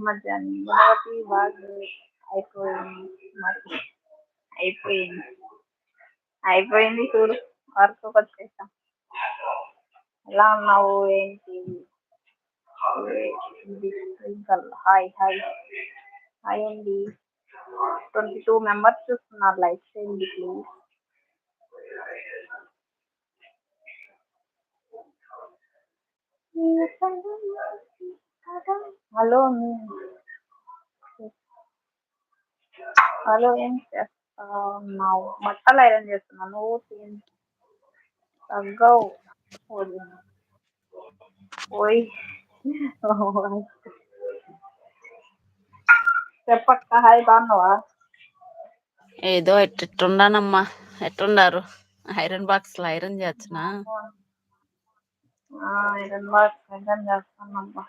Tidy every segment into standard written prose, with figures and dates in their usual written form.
మధ్యాహ్నం గుణవతి బాగా అయిపోయింది మరి అయిపోయింది అయిపోయింది చూడు వర్క్ వచ్చేసాం. ఎలా ఉన్నావు ఏంటి? హాయ్ హాయ్ హాయ్ అండి. 22 మెంబర్స్ చూస్తున్నారు, లైక్ చేయండి ప్లీజ్. హలో హలో, ఏం చేస్తున్నావు? బట్టలు ఐరన్ చేస్తున్నావు. నువ్వు తగ్గవు. పోయి చెప్పక్క. హాయ్, బాగున్నావా? ఏదో ఎట్టుండానమ్మా. ఎట్టుండారు? ఐరన్ బాక్స్ లో ఐరన్ చేయొచ్చునా? ఐరన్ బాక్స్ ఐరన్ చేస్తానమ్మా.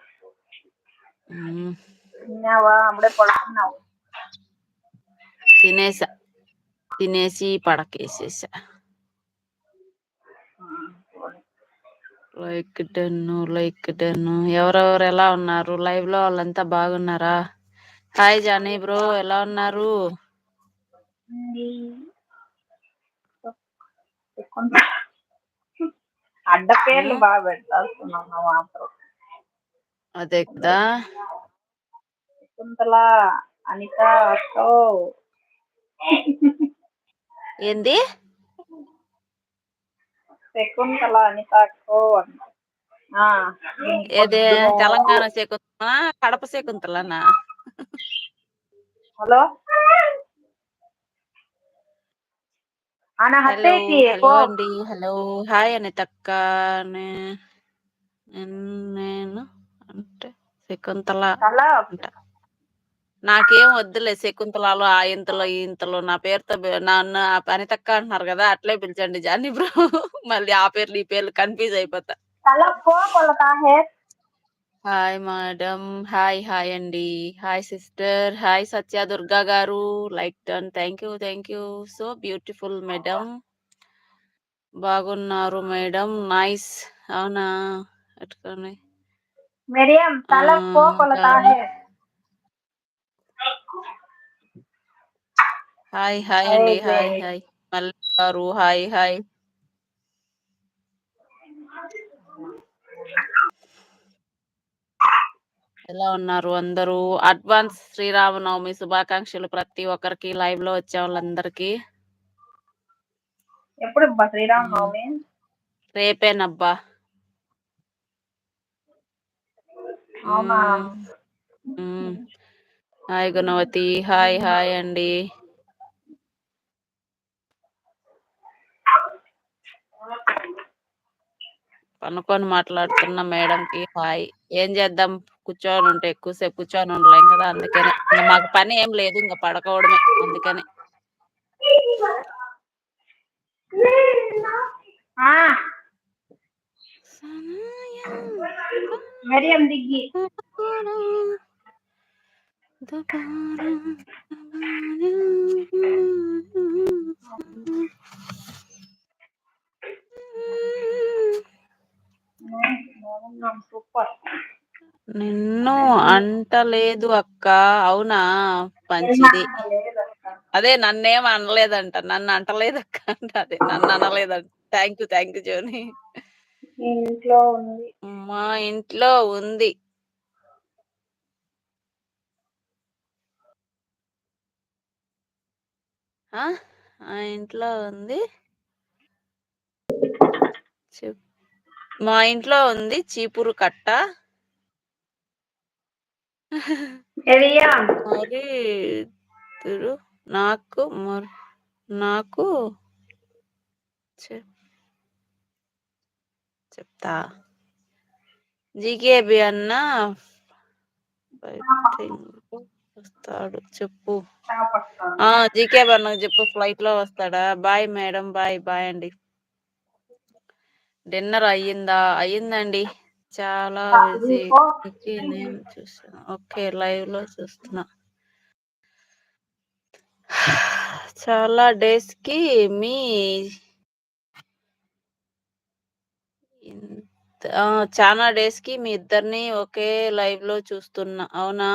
ఉమ్, తిన్నావా? అప్పుడే పడుకున్నావు? తినేసి పడకేసేసా. లైక్ డన్ను. ఎవరెవరు ఎలా ఉన్నారు లైవ్ లో? వాళ్ళంతా బాగున్నారా? హాయ్ జానీ బ్రో, ఎలా ఉన్నారు? అడ్డ పేర్లు బాగా పెట్టాల్సుకున్నావు మాత్రం. అదే కదా. శకుంతల, అనిత, అక్కో. ఏంది? శకుంతల, అనిత అక్కో అంట. ఏదే తెలంగాణ శకుంతల, కడప శకుంతలనా? హలో హలో హలో అండి. హలో హాయ్ అనితక్క. నేను అంటే శకుంతల అంట. నాకేం వద్దులే శకుంతలాలు, ఆ ఇంతలో ఈ ఇంతలో. నా పేరుతో నన్ను అనితక్క అంటున్నారు కదా, అట్లే పిలిచండి జానీ బ్రో. మళ్ళీ ఆ పేర్లు ఈ పేర్లు కన్ఫ్యూజ్ అయిపోతా. Hi madam. హాయ్ హాయ్ అండి. Hi sister. హాయ్ సత్య దుర్గా గారు. Like done. Thank you so beautiful madam. బాగున్నారు మేడం. నైస్. అవునా? అట్టుకొని హాయ్ హాయ్ అండి. హాయ్ హాయ్ మళ్ళీ గారు. Hi hi. ఎలా ఉన్నారు అందరూ? అడ్వాన్స్ శ్రీరామనవమి శుభాకాంక్షలు ప్రతి ఒక్కరికి, లైవ్ లో వచ్చే వాళ్ళందరికీ. ఎప్పుడు శ్రీరామనవమి? రేపేనబ్బా. అవునా? హాయ్ గుణవతి. హాయ్ హాయ్ అండి. పనుకొని మాట్లాడుతున్న మేడంకి హాయ్. ఏం చేద్దాం, కూర్చొని ఉంటే ఎక్కువసేపు కూర్చొని ఉండలేం కదా, అందుకనే. ఇంకా మాకు పని ఏం లేదు, ఇంకా పడుకోవడమే. అందుకనే సూపర్. నిన్ను అంటలేదు అక్క. అవునా? మంచిది. అదే నన్నేం అనలేదంట. నన్ను అంటలేదు అక్క అంట. అదే నన్ను అనలేదంట. Thank you జోని. ఇంట్లో ఉంది. మా ఇంట్లో ఉంది. ఆ ఇంట్లో ఉంది. మా ఇంట్లో ఉంది చీపురు కట్ట. మరి నాకు చెప్తా. జీకేబి అన్న వస్తాడు చెప్పు. జీకేబి అన్న చెప్పు, ఫ్లైట్ లో వస్తాడా? Bye madam. బాయ్ బాయ్ అండి. డిన్నర్ అయ్యిందా? అయ్యిందండి. చాలా బిజీ నేను చూస్తున్నా. ఓకే, లైవ్ లో చూస్తున్నా. చాలా డేస్ కి మీ ఇద్దరిని ఒకే లైవ్ లో చూస్తున్నా. అవునా?